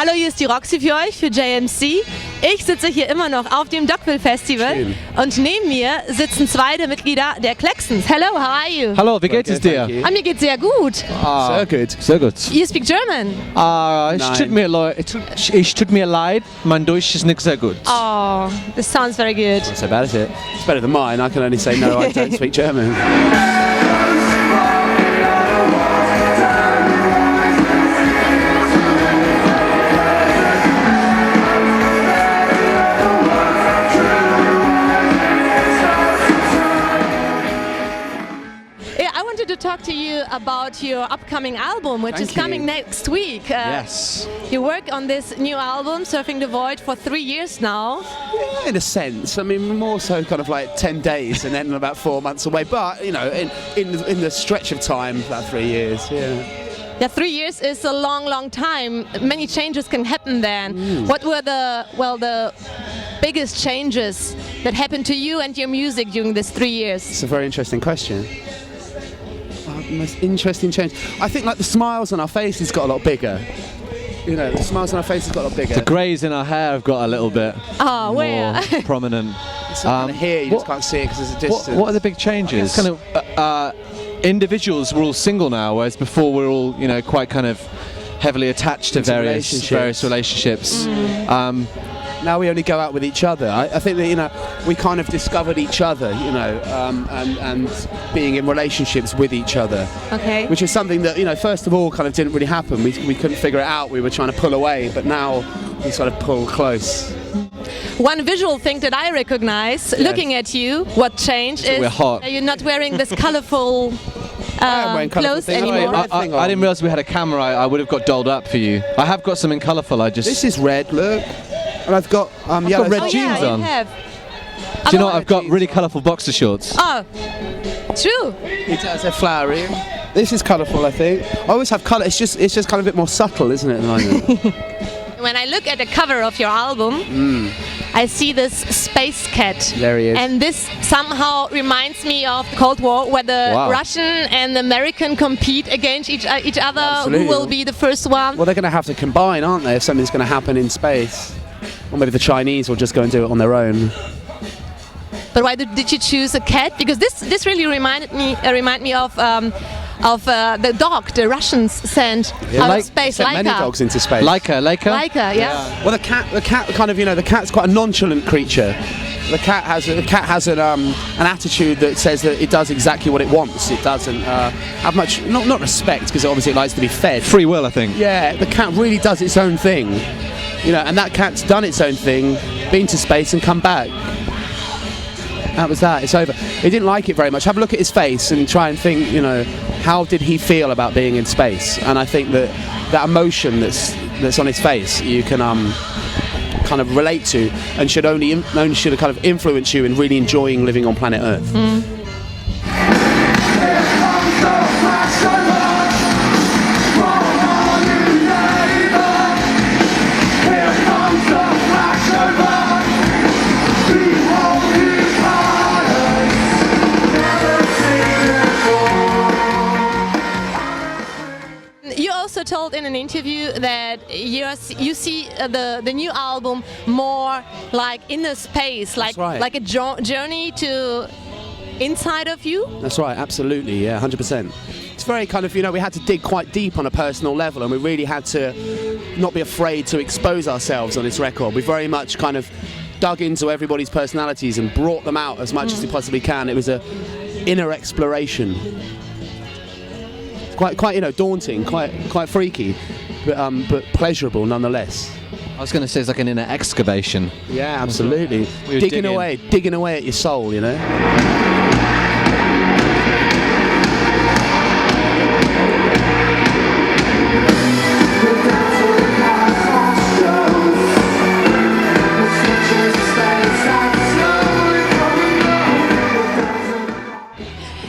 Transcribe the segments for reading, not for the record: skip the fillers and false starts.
Hallo, hier ist die Roxy für euch, für JMC. Ich sitze hier immer noch auf dem Dockville Festival. Schön. Und neben mir sitzen zwei der Mitglieder der Klaxons. Hello, how are you? Hallo, wie geht es dir? Mir geht's sehr gut. Sehr gut. Sehr gut. You speak German? Es tut mir leid, mein Deutsch ist nicht sehr gut. Oh, this sounds very good. Not so bad, is it? It's better than mine. I can only say no, I don't speak German. To talk to you about your upcoming album, which is coming next week. Yes. You work on this new album, Surfing the Void, for 3 years now. In a sense, I mean, more so kind of like 10 days and then about 4 months away. But you know, in the stretch of time, about 3 years. Yeah. Yeah, 3 years is a long time. Many changes can happen then. What were the biggest changes that happened to you and your music during these 3 years? It's a very interesting question. Most interesting change. I think like the smiles on our faces got a lot bigger. You know, the smiles on our faces got a lot bigger. The greys in our hair have got a little bit where? more prominent. It's kind of here, you just can't see it because there's a distance. What are the big changes? Kind of individuals, we're all single now, whereas before we're all, you know, quite kind of heavily attached to various relationships. Now we only go out with each other. I think that, you know, we kind of discovered each other, you know, and being in relationships with each other. Okay. Which is something that, you know, first of all kind of didn't really happen. We couldn't figure it out. We were trying to pull away, but now we sort of pull close. One visual thing that I recognize, looking at you, what changed is we're hot. You're not wearing this colorful clothes anymore. I didn't realise we had a camera. I would have got dolled up for you. I have got something colourful. This is red, look. And I've got got red jeans on. You have. Do you know what? I've got really colourful boxer shorts. Oh, true. It has a flowery. This is colourful, I think. I always have colour. It's just kind of a bit more subtle, isn't it, at the moment? When I look at the cover of your album, I see this space cat. There he is. And this somehow reminds me of the Cold War, where the Russian and the American compete against each other. Absolutely. Who will be the first one? Well, they're going to have to combine, aren't they, if something's going to happen in space? Or maybe the Chinese will just go and do it on their own. But why did you choose a cat? Because this really remind me of the dog the Russians sent out of space. Sent many dogs into space. Laika, yeah. Well, the cat kind of, you know, the cat's quite a nonchalant creature. The cat has an attitude that says that it does exactly what it wants. It doesn't have much, not respect, because obviously it likes to be fed. Free will, I think. Yeah, the cat really does its own thing. You know, and that cat's done its own thing, been to space and come back. That was that. It's over. He didn't like it very much. Have a look at his face and try and think, you know, how did he feel about being in space? And I think that emotion that's on his face, you can kind of relate to, and should only kind of influence you in really enjoying living on planet Earth. You also told in an interview that you see the new album more like inner space, like a journey to inside of you. That's right, absolutely, yeah, 100%. It's very kind of, you know, we had to dig quite deep on a personal level, and we really had to not be afraid to expose ourselves on this record. We very much kind of dug into everybody's personalities and brought them out as much as we possibly can. It was a inner exploration. Quite, you know, daunting, quite freaky, but pleasurable nonetheless. I was going to say it's like an inner excavation. Yeah, absolutely. Digging away at your soul, you know.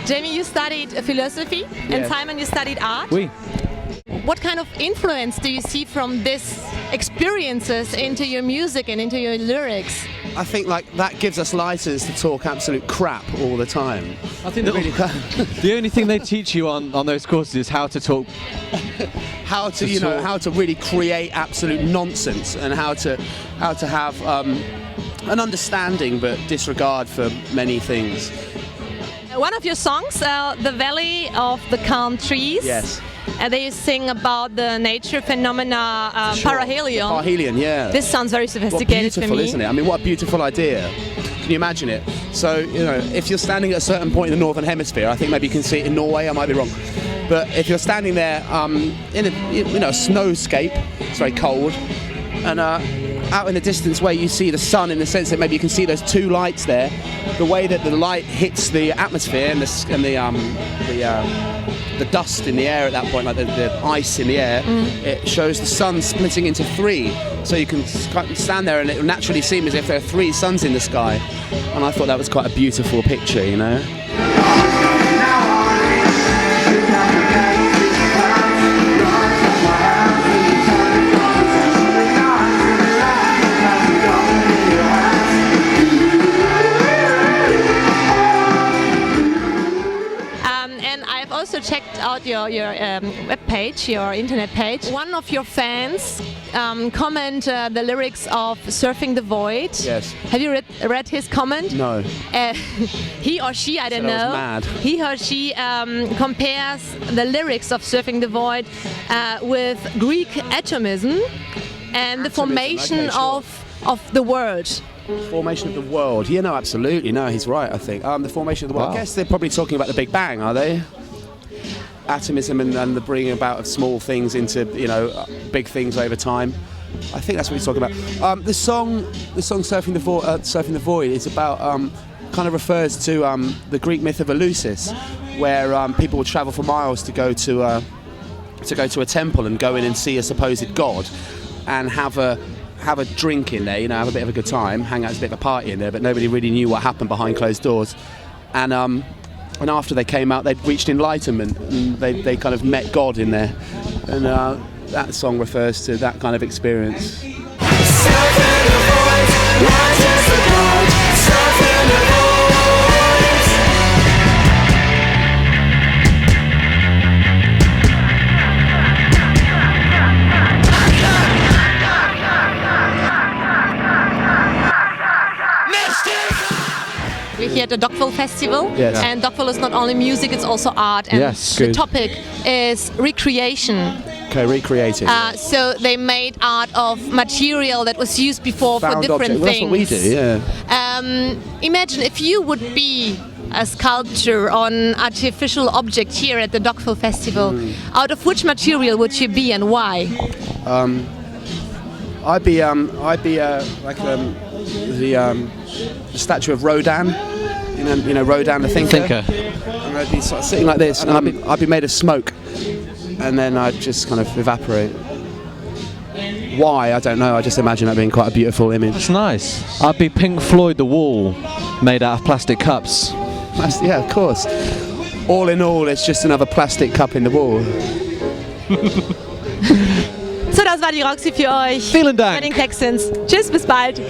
Jamie, you studied philosophy, and Simon, you studied art. Oui. What kind of influence do you see from these experiences into your music and into your lyrics? I think like that gives us license to talk absolute crap all the time. I think the only thing they teach you on those courses is how to talk, how to really create absolute nonsense, and how to have an understanding but disregard for many things. One of your songs, The Valley of the Calm Trees. Yes. They sing about the nature phenomena, parahelion. Parahelion, yeah. This sounds very sophisticated beautiful, for me. Isn't it? I mean, what a beautiful idea. Can you imagine it? So, if you're standing at a certain point in the Northern Hemisphere, I think maybe you can see it in Norway, I might be wrong. But if you're standing there in a snowscape, it's very cold, and out in the distance where you see the sun, in the sense that maybe you can see those two lights there, the way that the light hits the atmosphere and the dust in the air at that point, like the ice in the air, it shows the sun splitting into three. So you can stand there and it will naturally seem as if there are three suns in the sky. And I thought that was quite a beautiful picture, you know. Also checked out your web page, your internet page. One of your fans comment the lyrics of Surfing the Void. Yes. Have you read his comment? No. He or she, I don't know. I was mad. He or she compares the lyrics of Surfing the Void with Greek atomism and the formation of the world. Formation of the world. Yeah, no, absolutely. No, he's right, I think. The formation of the world. Wow. I guess they're probably talking about the Big Bang, are they? Atomism and the bringing about of small things into big things over time. I think that's what he's talking about. The song "Surfing the Void" is about kind of refers to the Greek myth of Eleusis, where people would travel for miles to go to a temple and go in and see a supposed god, and have a drink in there, have a bit of a good time, hang out as a bit of a party in there, but nobody really knew what happened behind closed doors. And after they came out, they'd reached enlightenment, and they kind of met God in there. And that song refers to that kind of experience. We're here at the Dockville Festival, yes. And Dockville is not only music, it's also art. And yes, the good. topic is recreation. Okay, recreating. So they made art of material that was used before for different object. things. Well, that's what we do, yeah. Imagine if you would be a sculpture on artificial object here at the Dockville Festival. Out of which material would you be and why? I'd be like the statue of Rodin. You know Rodin, the thinker. And I'd be sort of sitting like this, and I'd be made of smoke, and then I'd just kind of evaporate. Why? I don't know. I just imagine that being quite a beautiful image. That's nice. I'd be Pink Floyd The Wall, made out of plastic cups. Yeah, of course. All in all, it's just another plastic cup in the wall. So, das war die Roxy für euch. Vielen Dank. Bei den Klaxons. Tschüss, bis bald.